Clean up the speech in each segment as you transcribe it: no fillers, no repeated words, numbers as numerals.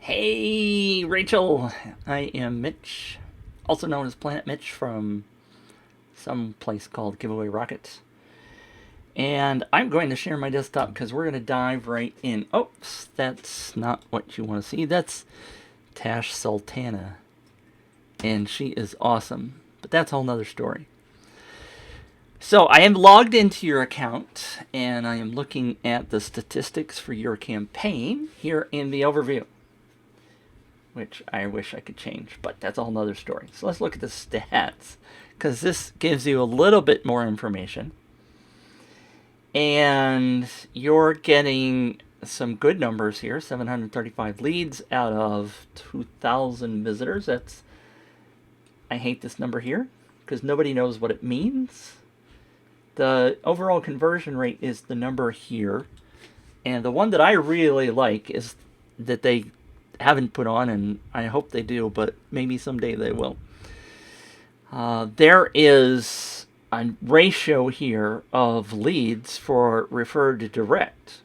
Hey, Rachel. I am Mitch, also known as Planet Mitch from some place called Giveaway Rockets. And I'm going to share my desktop because we're going to dive right in. Oops, that's not what you want to see. That's Tash Sultana. And she is awesome. But that's a whole nother story. So I am logged into your account and I am looking at the statistics for your campaign here in the overview, which I wish I could change, but that's a whole nother story. So let's look at the stats, because this gives you a little bit more information. And you're getting some good numbers here, 735 leads out of 2,000 visitors. I hate this number here, because nobody knows what it means. The overall conversion rate is the number here. And the one that I really like is that they haven't put on, and I hope they do, but maybe someday they will. There is a ratio here of leads for referred to direct.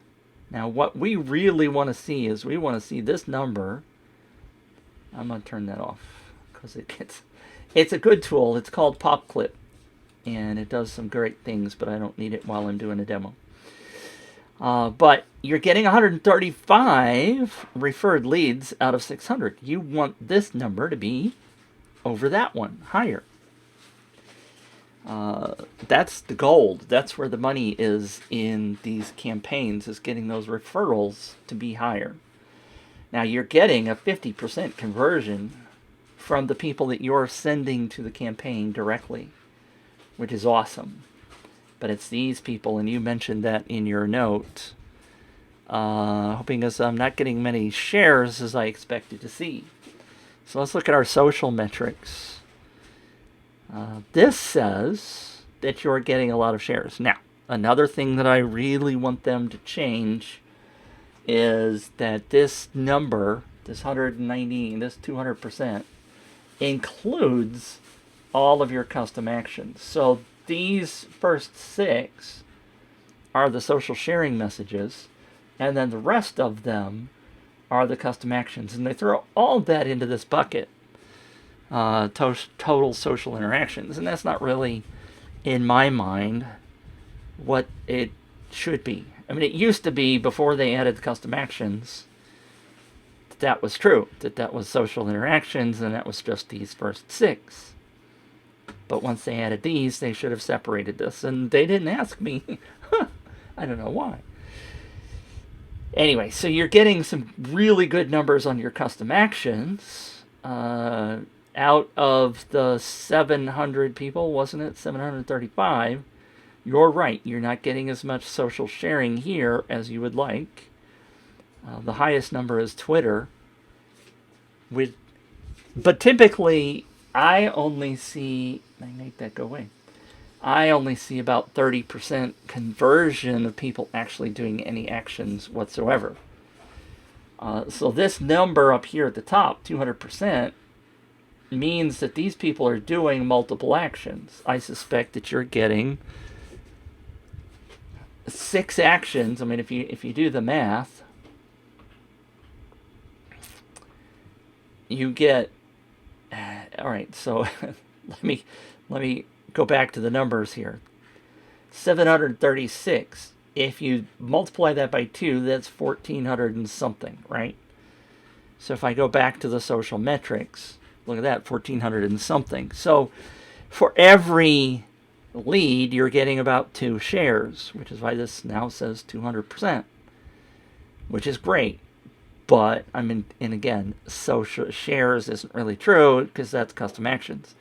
Now, what we really want to see is we want to see this number. I'm going to turn that off because it's a good tool. It's called PopClip, and it does some great things, but I don't need it while I'm doing a demo. But you're getting 135 referred leads out of 600. You want this number to be over that one, higher. That's the gold. That's where the money is in these campaigns, is getting those referrals to be higher. Now you're getting a 50% conversion from the people that you're sending to the campaign directly, which is awesome. But it's these people, and you mentioned that in your note, hoping as I'm not getting many shares as I expected to see. So let's look at our social metrics. This says that you're getting a lot of shares. Now, another thing that I really want them to change is that this number, this 190, this 200%, includes all of your custom actions. So these first 6 are the social sharing messages, and then the rest of them are the custom actions. And they throw all that into this bucket, total social interactions. And that's not really, in my mind, what it should be. I mean, it used to be, before they added custom actions, that was true, that was social interactions, and that was just these first 6. But once they added these, they should have separated this. And they didn't ask me. I don't know why. Anyway, so you're getting some really good numbers on your custom actions. Out of the 700 people, wasn't it? 735. You're right. You're not getting as much social sharing here as you would like. The highest number is Twitter. But typically, I only see... I make that go away. I only see about 30% conversion of people actually doing any actions whatsoever. So this number up here at the top, 200%, means that these people are doing multiple actions. I suspect that you're getting 6 actions. I mean, if you do the math, you get... all right, so let me go back to the numbers here. 736. If you multiply that by 2, that's 1,400 and something, right? So if I go back to the social metrics, look at that, 1,400 and something. So for every lead, you're getting about 2 shares, which is why this now says 200%, which is great. But, I mean, and again, social shares isn't really true because that's custom actions.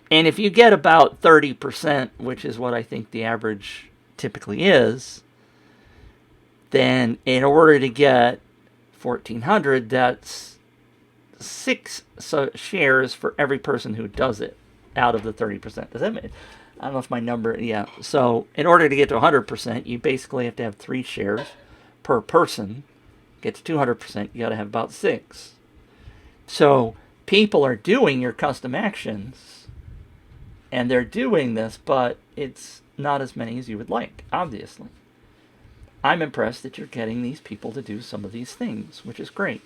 And if you get about 30%, which is what I think the average typically is, then in order to get 1,400, that's 6 shares for every person who does it out of the 30%. Does that make... I don't know if my number... Yeah. So in order to get to 100%, you basically have to have 3 shares per person. Get to 200%, you got to have about 6. So people are doing your custom actions, and they're doing this, but it's not as many as you would like, obviously. I'm impressed that you're getting these people to do some of these things, which is great.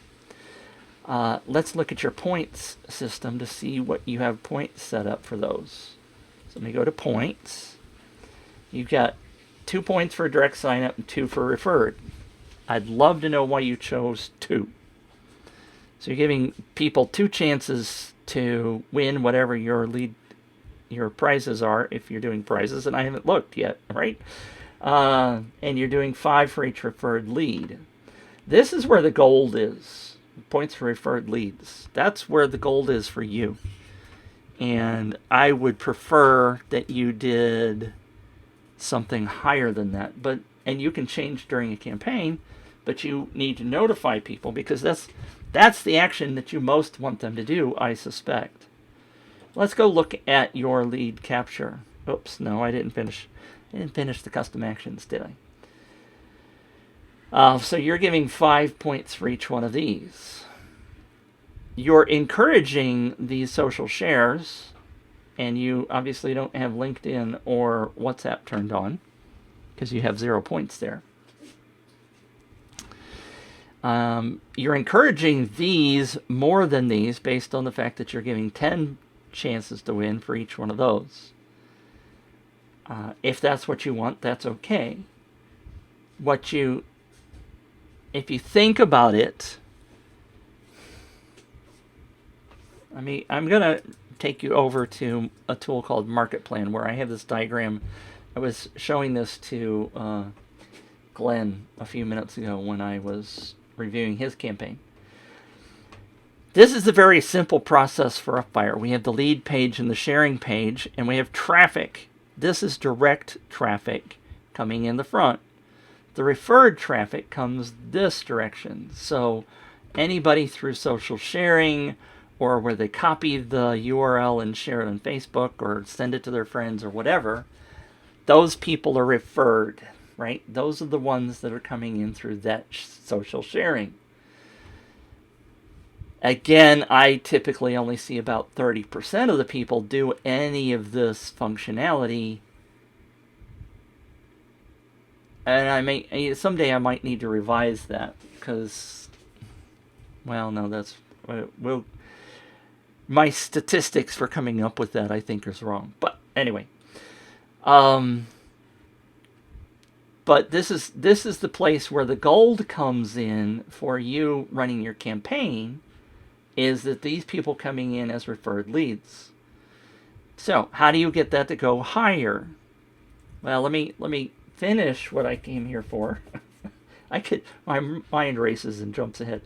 Let's look at your points system to see what you have points set up for those. So let me go to points. You've got 2 points for direct sign up and 2 for referred. I'd love to know why you chose 2. So you're giving people 2 chances to win whatever your prizes are, if you're doing prizes, and I haven't looked yet, right? And you're doing 5 for each referred lead. This is where the gold is. Points for referred leads. That's where the gold is for you. And I would prefer that you did something higher than that. And you can change during a campaign, but you need to notify people, because that's the action that you most want them to do, I suspect. Let's go look at your lead capture. Oops, no, I didn't finish the custom actions, did I? So you're giving 5 points for each one of these. You're encouraging these social shares, and you obviously don't have LinkedIn or WhatsApp turned on because you have 0 points there. You're encouraging these more than these based on the fact that you're giving 10 chances to win for each one of those. If that's what you want, that's okay. If you think about it, I'm going to take you over to a tool called Market Plan, where I have this diagram. I was showing this to Glenn a few minutes ago when I was reviewing his campaign. This is a very simple process for Upfire. We have the lead page and the sharing page, and we have traffic. This is direct traffic coming in the front. The referred traffic comes this direction. So anybody through social sharing, or where they copy the URL and share it on Facebook or send it to their friends or whatever, those people are referred, right? Those are the ones that are coming in through that social sharing. Again, I typically only see about 30% of the people do any of this functionality. And someday I might need to revise that, because, well, no, my statistics for coming up with that, I think, is wrong. But anyway, but this is the place where the gold comes in for you running your campaign, is that these people coming in as referred leads. So how do you get that to go higher? Well, let me finish what I came here for. My mind races and jumps ahead.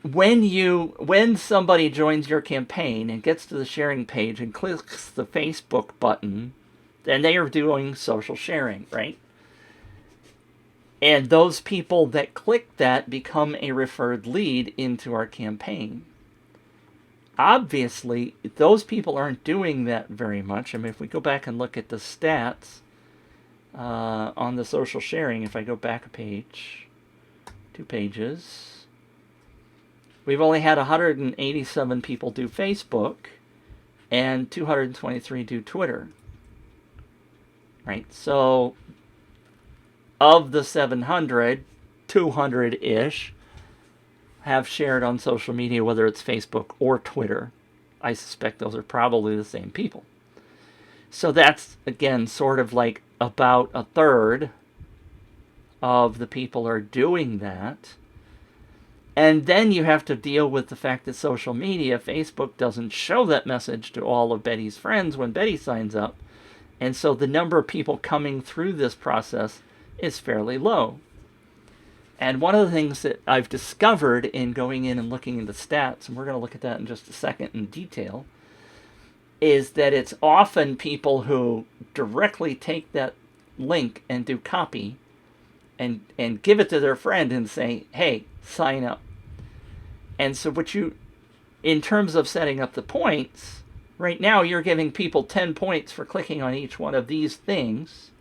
When somebody joins your campaign and gets to the sharing page and clicks the Facebook button, then they are doing social sharing, right? And those people that click that become a referred lead into our campaign. Obviously, those people aren't doing that very much. I mean, if we go back and look at the stats on the social sharing, if I go back a page, 2 pages, we've only had 187 people do Facebook and 223 do Twitter. Right? So of the 700, 200-ish have shared on social media, whether it's Facebook or Twitter. I suspect those are probably the same people. So that's, again, sort of like about a third of the people are doing that. And then you have to deal with the fact that social media, Facebook doesn't show that message to all of Betty's friends when Betty signs up. And so the number of people coming through this process is fairly low. And one of the things that I've discovered in going in and looking into stats, and we're going to look at that in just a second in detail, is that it's often people who directly take that link and do copy and give it to their friend and say, hey, sign up. And so in terms of setting up the points, right now you're giving people 10 points for clicking on each one of these things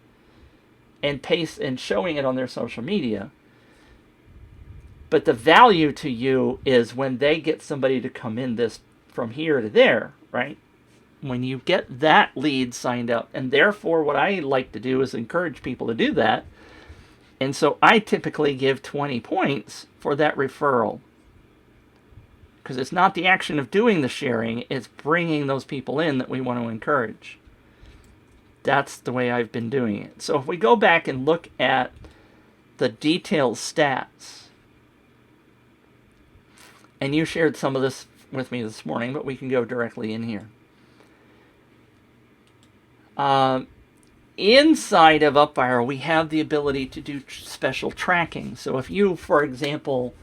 and showing it on their social media. But the value to you is when they get somebody to come in this from here to there, right? When you get that lead signed up. And therefore, what I like to do is encourage people to do that. And so I typically give 20 points for that referral. Because it's not the action of doing the sharing, it's bringing those people in that we want to encourage. That's the way I've been doing it. So if we go back and look at the detailed stats, and you shared some of this with me this morning, but we can go directly in here. Inside of UpViral, we have the ability to do special tracking. So if you, for example,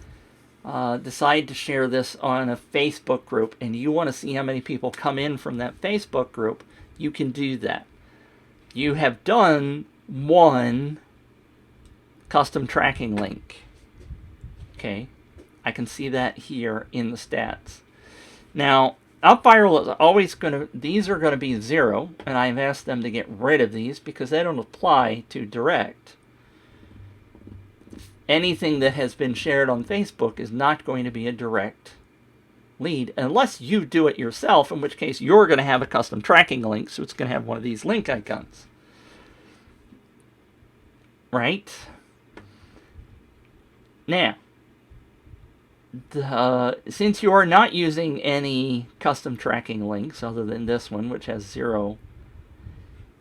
decide to share this on a Facebook group and you want to see how many people come in from that Facebook group, you can do that. You have done one custom tracking link. Okay, I can see that here in the stats. Now, UpViral is always going to, these are going to be 0, and I've asked them to get rid of these because they don't apply to direct. Anything that has been shared on Facebook is not going to be a direct lead unless you do it yourself, in which case you're going to have a custom tracking link, so it's going to have one of these link icons. Right? Now, since you are not using any custom tracking links other than this one, which has 0,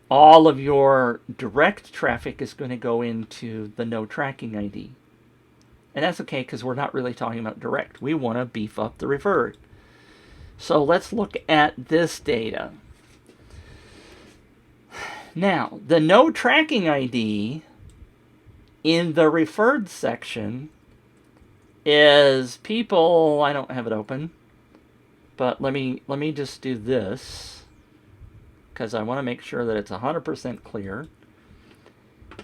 all of your direct traffic is going to go into the no tracking ID. And that's okay because we're not really talking about direct. We want to beef up the referred. So let's look at this data. Now, the no tracking ID in the referred section is people, I don't have it open, but let me just do this because I want to make sure that it's 100% clear.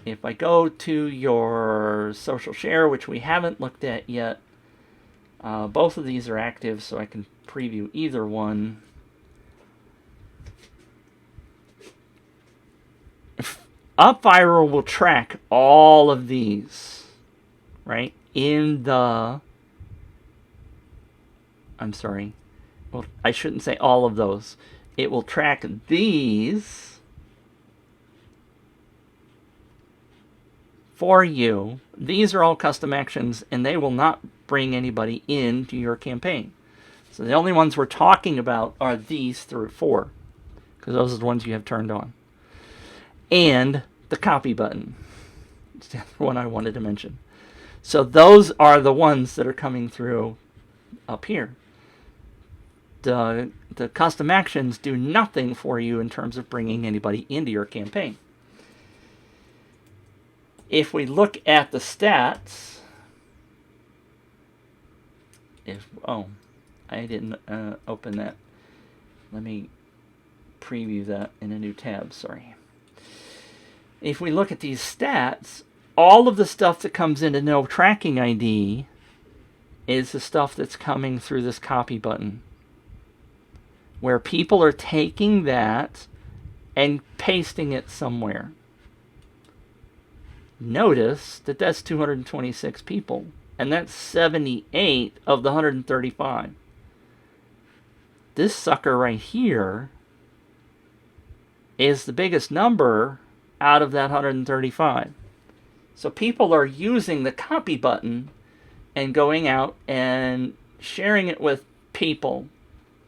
If I go to your social share, which we haven't looked at yet, both of these are active, so I can preview either one. UpViral will track all of these, right? In the, I'm sorry, well, I shouldn't say all of those. It will track these for you. These are all custom actions, and they will not bring anybody into your campaign. So the only ones we're talking about are these 4, because those are the ones you have turned on. And the copy button. It's the other one I wanted to mention. So those are the ones that are coming through up here. The custom actions do nothing for you in terms of bringing anybody into your campaign. If we look at the stats, I didn't open that. Let me preview that in a new tab, sorry. If we look at these stats, all of the stuff that comes into no tracking ID is the stuff that's coming through this copy button, where people are taking that and pasting it somewhere. Notice that that's 226 people, and that's 78 of the 135. This sucker right here is the biggest number out of that 135. So people are using the copy button and going out and sharing it with people.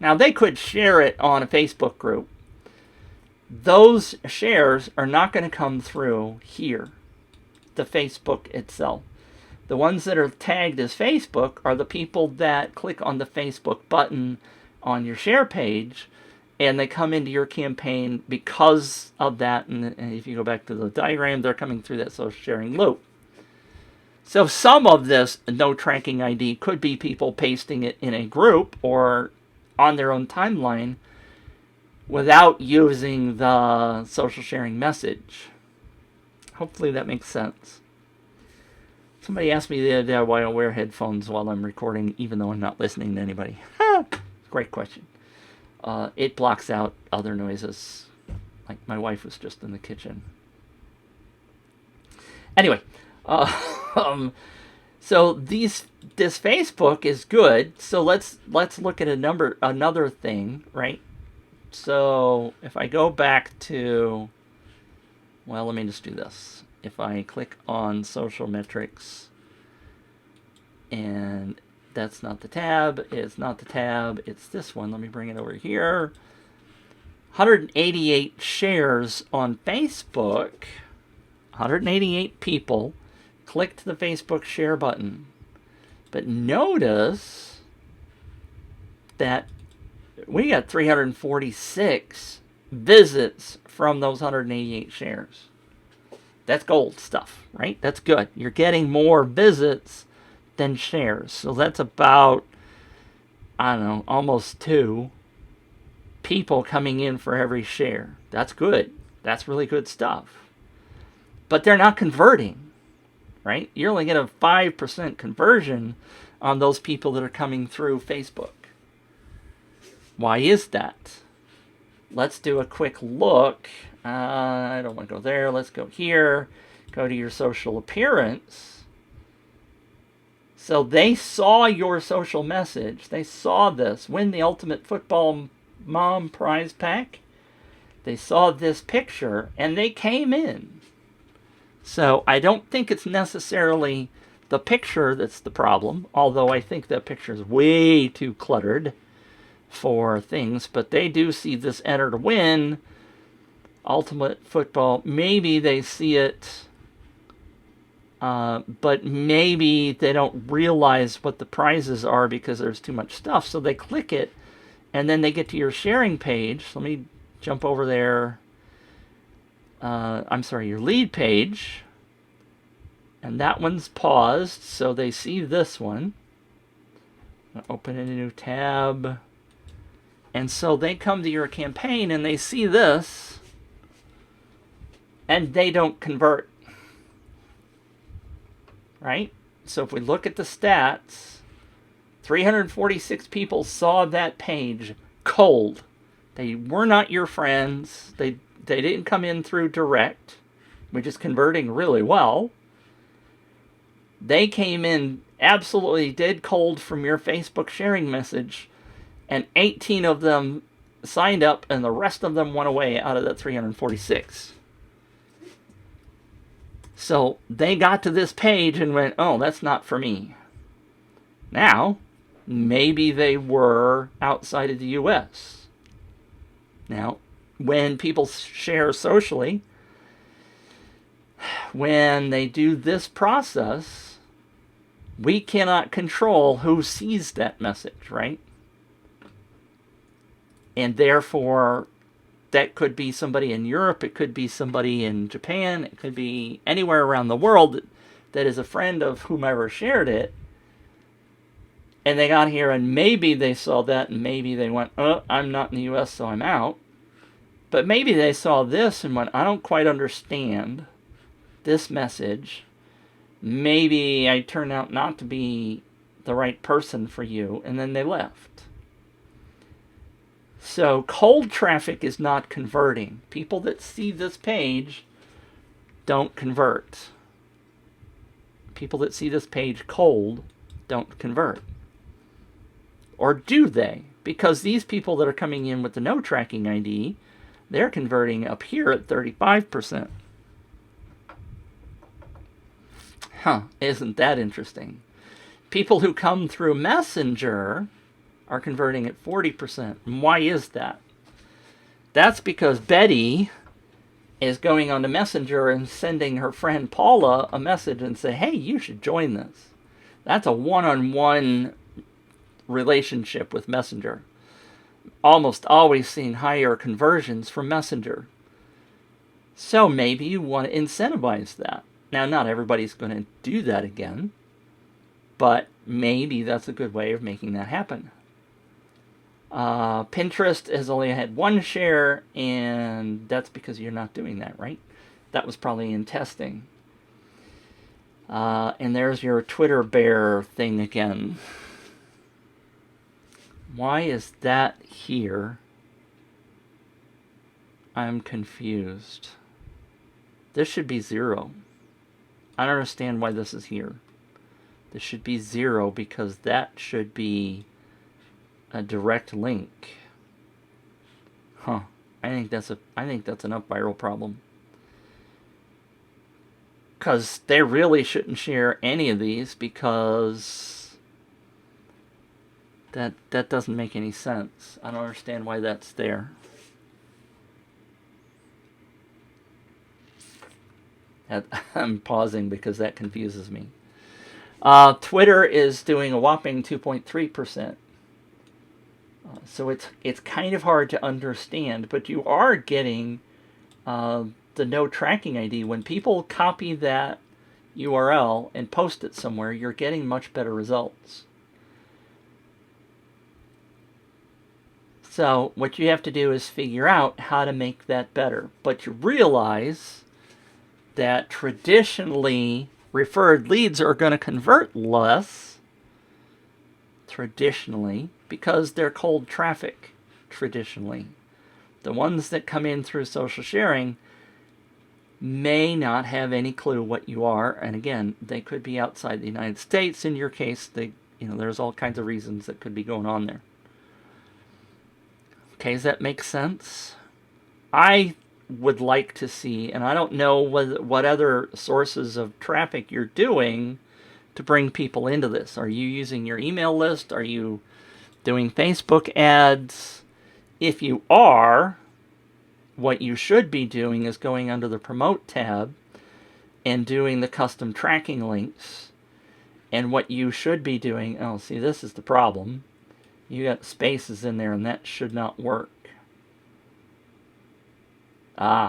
Now, they could share it on a Facebook group. Those shares are not going to come through here, the Facebook itself. The ones that are tagged as Facebook are the people that click on the Facebook button on your share page, and they come into your campaign because of that. And if you go back to the diagram, they're coming through that social sharing loop. So some of this no tracking ID could be people pasting it in a group or on their own timeline without using the social sharing message. Hopefully that makes sense. Somebody asked me the other day why I wear headphones while I'm recording, even though I'm not listening to anybody. Great question. It blocks out other noises. Like my wife was just in the kitchen. Anyway, so this Facebook is good. So let's look at another thing, right? So if I go back to, well, let me just do this. If I click on social metrics and That's not the tab. It's not the tab. It's this one. Let me bring it over here. 188 shares on Facebook. 188 people clicked the Facebook share button. But notice that we got 346 visits from those 188 shares. That's gold stuff, right? That's good. You're getting more visits than shares. So that's about, I don't know, almost 2 people coming in for every share. That's good. That's really good stuff. But they're not converting, right? You're only getting a 5% conversion on those people that are coming through Facebook. Why is that? Let's do a quick look. I don't want to go there. Let's go here. Go to your social appearance. So they saw your social message. They saw this. Win the Ultimate Football Mom prize pack. They saw this picture and they came in. So I don't think it's necessarily the picture that's the problem, although I think that picture is way too cluttered for things. But they do see this enter to win Ultimate Football. Maybe they see it, but maybe they don't realize what the prizes are because there's too much stuff. So they click it, and then they get to your sharing page. Let me jump over there. I'm sorry, your lead page. And that one's paused, so they see this one. Open a new tab. And so they come to your campaign and they see this, and they don't convert. Right? So if we look at the stats, 346 people saw that page cold. They were not your friends. They didn't come in through direct, which is converting really well. They came in absolutely dead cold from your Facebook sharing message, and 18 of them signed up, and the rest of them went away out of that 346. So they got to this page and went, oh, that's not for me. Now, maybe they were outside of the U.S. Now, when people share socially, when they do this process, we cannot control who sees that message, right? And therefore, that could be somebody in Europe, it could be somebody in Japan, it could be anywhere around the world that is a friend of whomever shared it. And they got here and maybe they saw that and maybe they went, oh, I'm not in the US, so I'm out. But maybe they saw this and went, I don't quite understand this message. Maybe I turned out not to be the right person for you, and then they left. So cold traffic is not converting. People that see this page don't convert. People that see this page cold don't convert. Or do they? Because these people that are coming in with the no tracking ID, they're converting up here at 35%. Huh, isn't that interesting? People who come through Messenger are converting at 40%. And why is that? That's because Betty is going on to Messenger and sending her friend Paula a message and say, hey, you should join this. That's a one-on-one relationship with Messenger. Almost always seeing higher conversions from Messenger. So maybe you want to incentivize that. Now, not everybody's going to do that again, but maybe that's a good way of making that happen. Pinterest has only had 1 share, and that's because you're not doing that, right? That was probably in testing. And there's your Twitter bear thing again. Why is that here? I'm confused. This should be 0. I don't understand why this is here. This should be 0 because that should be a direct link. Huh. I think that's an up viral problem. Because they really shouldn't share any of these because That doesn't make any sense. I don't understand why that's there. I'm pausing because that confuses me. Twitter is doing a whopping 2.3%. So it's kind of hard to understand, but you are getting the no tracking ID. When people copy that URL and post it somewhere, you're getting much better results. So what you have to do is figure out how to make that better. But you realize that traditionally referred leads are going to convert less, traditionally, because they're cold traffic, traditionally. The ones that come in through social sharing may not have any clue what you are, and again, they could be outside the United States. In your case, there's all kinds of reasons that could be going on there. Okay, does that make sense? I would like to see, and I don't know what other sources of traffic you're doing to bring people into this. Are you using your email list? Are you doing Facebook ads? If you are, what you should be doing is going under the Promote tab and doing the custom tracking links. And what you should be doing, oh, see, this is the problem. You got spaces in there, and that should not work.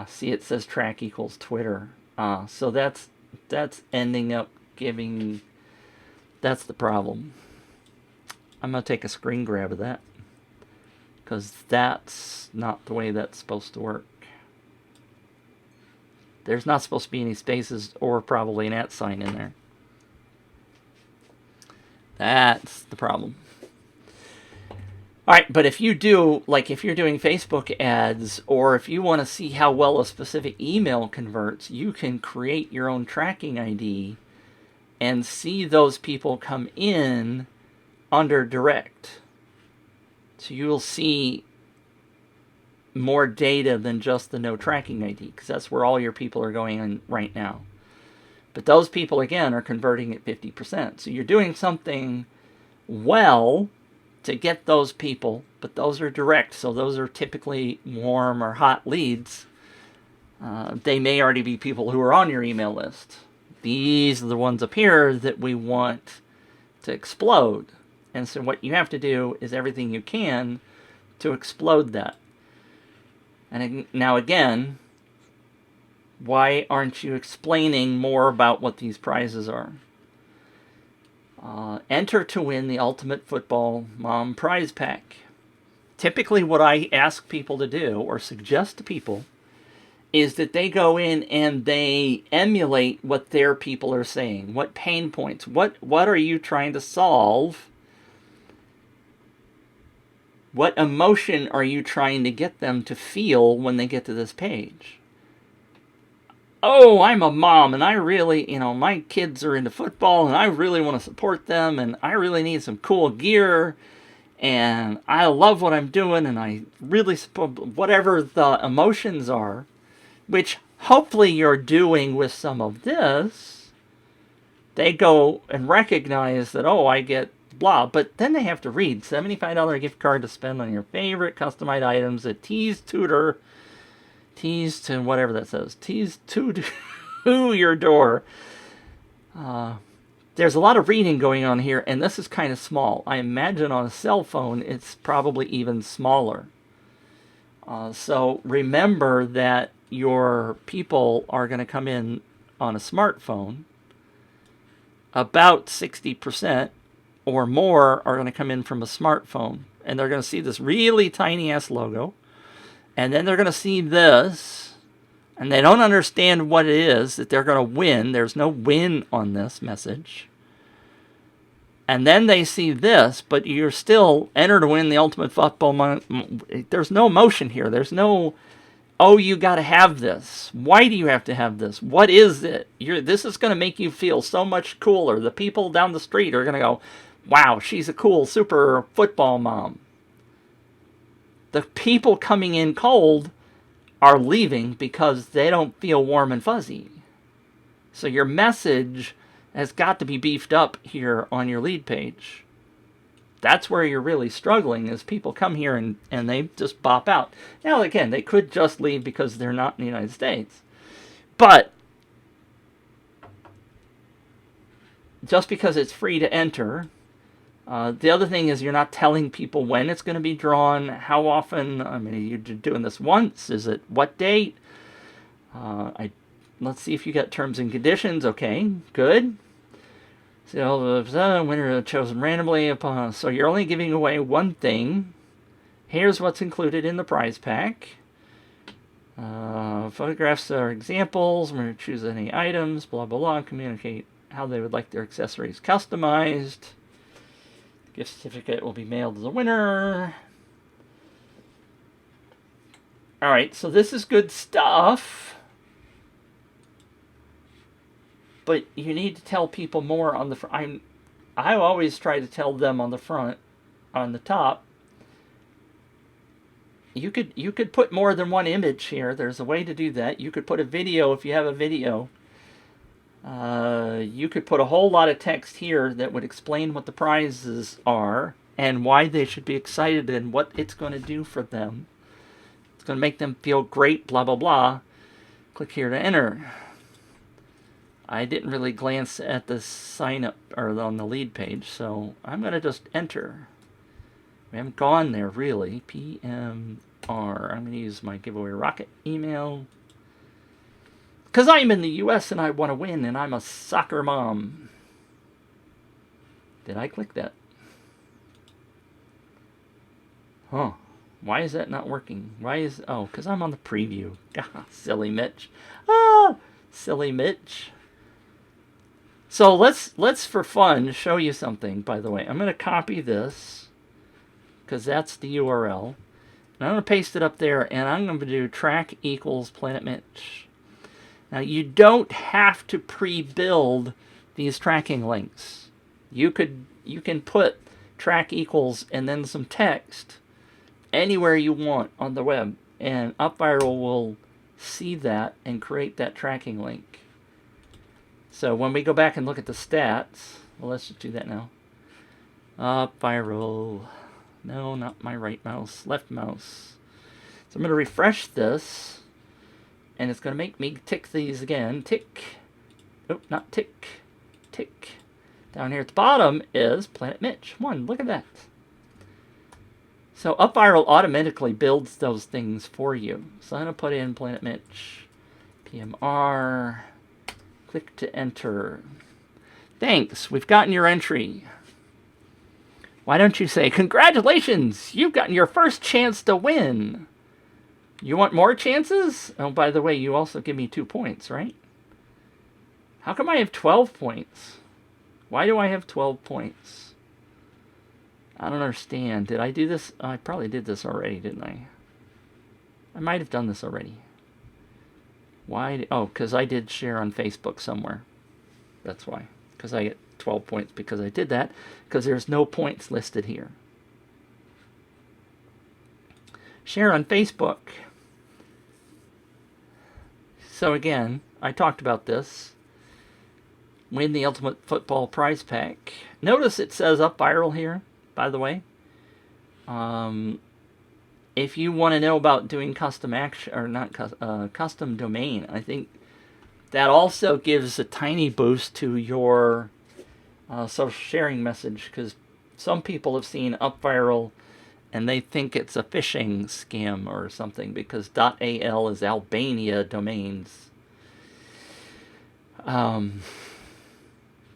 See, it says track equals Twitter. So that's ending up giving, that's the problem. I'm going to take a screen grab of that, because that's not the way that's supposed to work. There's not supposed to be any spaces or probably an @ sign in there. That's the problem. All right, but if you do, like if you're doing Facebook ads, or if you want to see how well a specific email converts, you can create your own tracking ID and see those people come in under direct. So you'll see more data than just the no tracking ID, because that's where all your people are going in right now. But those people, again, are converting at 50%. So you're doing something well to get those people, but those are direct, so those are typically warm or hot leads. They may already be people who are on your email list. These are the ones up here that we want to explode. And so what you have to do is everything you can to explode that. And now again, why aren't you explaining more about what these prizes are? Enter to win the Ultimate Football Mom Prize Pack. Typically what I ask people to do, or suggest to people, is that they go in and they emulate what their people are saying. What pain points? What are you trying to solve? What emotion are you trying to get them to feel when they get to this page? Oh, I'm a mom, and I really, my kids are into football, and I really want to support them, and I really need some cool gear, and I love what I'm doing, and I really support whatever the emotions are, which hopefully you're doing with some of this. They go and recognize that, oh, I get blah, but then they have to read $75 gift card to spend on your favorite customized items at Tease to whatever that says. Tease to your door. There's a lot of reading going on here, and this is kind of small. I imagine on a cell phone it's probably even smaller. So remember that your people are going to come in on a smartphone. About 60% or more are going to come in from a smartphone, and they're going to see this really tiny ass logo, and then they're going to see this, and they don't understand what it is that they're going to win. There's no win on this message. And then they see this, but you're still enter to win the Ultimate Football. There's no emotion here. There's no, oh, you got to have this. Why do you have to have this? What is it? This is going to make you feel so much cooler. The people down the street are going to go, wow, she's a cool super football mom. The people coming in cold are leaving because they don't feel warm and fuzzy. So your message has got to be beefed up here on your lead page. That's where you're really struggling, is people come here and they just bop out. Now, again, they could just leave because they're not in the United States. But just because it's free to enter, the other thing is you're not telling people when it's going to be drawn, how often. I mean, you're doing this once. Is it what date? Let's see if you got terms and conditions. Okay, good. So the winner chosen randomly upon. So you're only giving away one thing. Here's what's included in the prize pack. Photographs are examples. We're going to choose any items. Blah blah blah. Communicate how they would like their accessories customized. The gift certificate will be mailed to the winner. All right, so this is good stuff. But you need to tell people more on the front. I always try to tell them on the front, on the top. You could put more than one image here. There's a way to do that. You could put a video if you have a video. You could put a whole lot of text here that would explain what the prizes are and why they should be excited and what it's going to do for them. It's going to make them feel great, blah, blah, blah. Click here to enter. I didn't really glance at the sign up or on the lead page, so I'm going to just enter. We haven't gone there really. PMR. I'm going to use my giveaway rocket email. Because I'm in the US and I want to win and I'm a soccer mom. Did I click that? Huh. Why is that not working? Oh, because I'm on the preview. Silly Mitch. Silly Mitch. So let's for fun show you something, by the way. I'm going to copy this because that's the URL. And I'm going to paste it up there and I'm going to do track equals Planet Mitch. Now you don't have to pre-build these tracking links. You can put track equals and then some text anywhere you want on the web, and UpViral will see that and create that tracking link. So when we go back and look at the stats, well, let's just do that now. UpViral. No, not my right mouse, left mouse. So I'm going to refresh this, and it's going to make me tick these again. Tick. Oh, not tick. Tick. Down here at the bottom is Planet Mitch. One, look at that. So UpViral automatically builds those things for you. So I'm going to put in Planet Mitch, PMR, click to enter. Thanks, we've gotten your entry. Why don't you say, congratulations, you've gotten your first chance to win. You want more chances? Oh, by the way, you also give me 2 points, right? How come I have 12 points? Why do I have 12 points? I don't understand. Did I do this? I probably did this already, didn't I? I might have done this already. Why? Oh, because I did share on Facebook somewhere. That's why. Because I get 12 points because I did that. Because there's no points listed here. Share on Facebook. So again, I talked about this. Win the Ultimate Football Prize Pack. Notice it says UpViral here, by the way. If you want to know about doing custom action, or not custom domain, I think that also gives a tiny boost to your social sharing message, because some people have seen UpViral and they think it's a phishing scam or something because .al is Albania domains.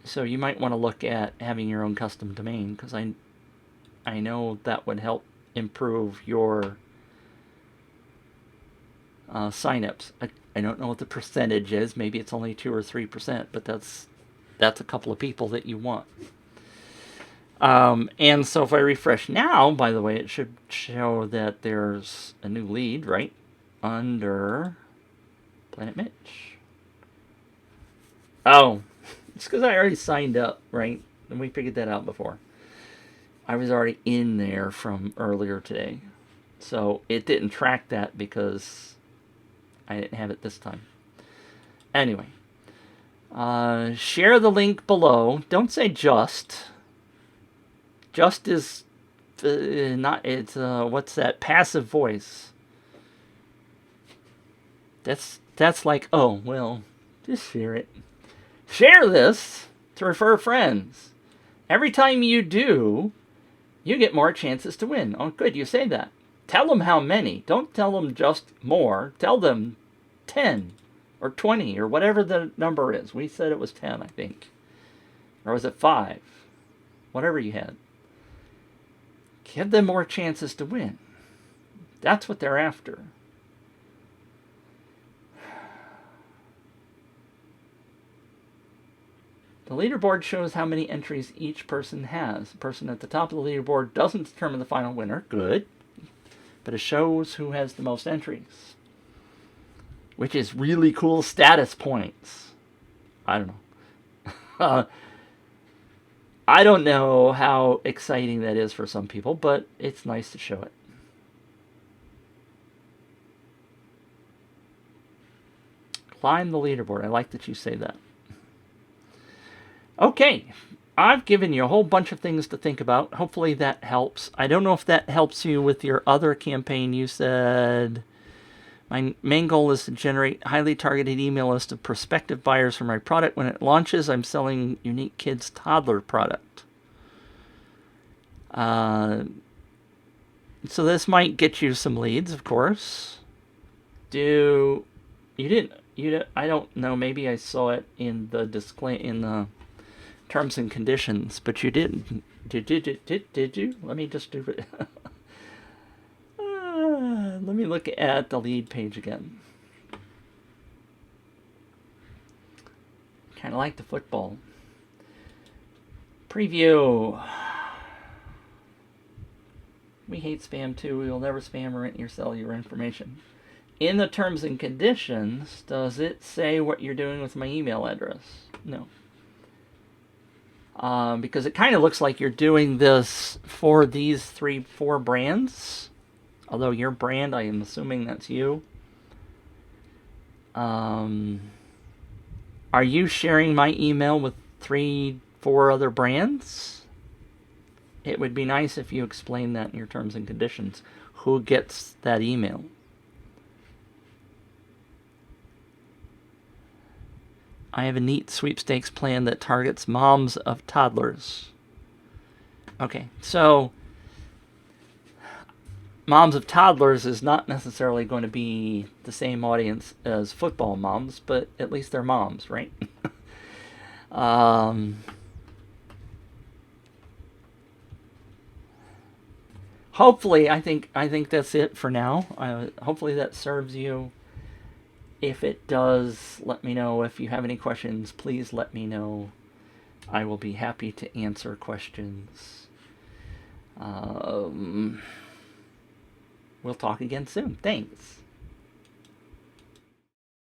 So you might want to look at having your own custom domain, because I know that would help improve your signups. I don't know what the percentage is. Maybe it's only 2 or 3%, but that's a couple of people that you want. And so if I refresh now, by the way, it should show that there's a new lead, right? Under Planet Mitch. Oh, it's because I already signed up, right? And we figured that out before. I was already in there from earlier today. So it didn't track that because I didn't have it this time. Anyway. Share the link below. Don't say just just as not it's what's that passive voice. That's like, oh well, just share it. Share this to refer friends. Every time you do, you get more chances to win. Oh, good, you say that. Tell them how many. Don't tell them just more. Tell them 10 or 20 or whatever the number is. We said it was 10, I think. Or was it 5? Whatever you had. Give them more chances to win. That's what they're after. The leaderboard shows how many entries each person has. The person at the top of the leaderboard doesn't determine the final winner. Good. But it shows who has the most entries. Which is really cool status points. I don't know. I don't know how exciting that is for some people, but it's nice to show it. Climb the leaderboard. I like that you say that. Okay, I've given you a whole bunch of things to think about. Hopefully that helps. I don't know if that helps you with your other campaign. You said, my main goal is to generate highly targeted email list of prospective buyers for my product. When it launches, I'm selling unique kids toddler product. So this might get you some leads, of course. I don't know, maybe I saw it in the display in the terms and conditions, but you didn't. Did you? Let me just do it. Let me look at the lead page again. Kind of like the football. Preview. We hate spam too. We will never spam or rent or sell your information. In the terms and conditions, does it say what you're doing with my email address? No. Because it kind of looks like you're doing this for these 4 brands. Although your brand, I am assuming that's you. Are you sharing my email with 3, 4 other brands? It would be nice if you explain that in your terms and conditions. Who gets that email? I have a neat sweepstakes plan that targets moms of toddlers. Okay, so moms of toddlers is not necessarily going to be the same audience as football moms, but at least they're moms, right? Hopefully, I think that's it for now. Hopefully that serves you. If it does, let me know. If you have any questions, please let me know. I will be happy to answer questions. We'll talk again soon. Thanks.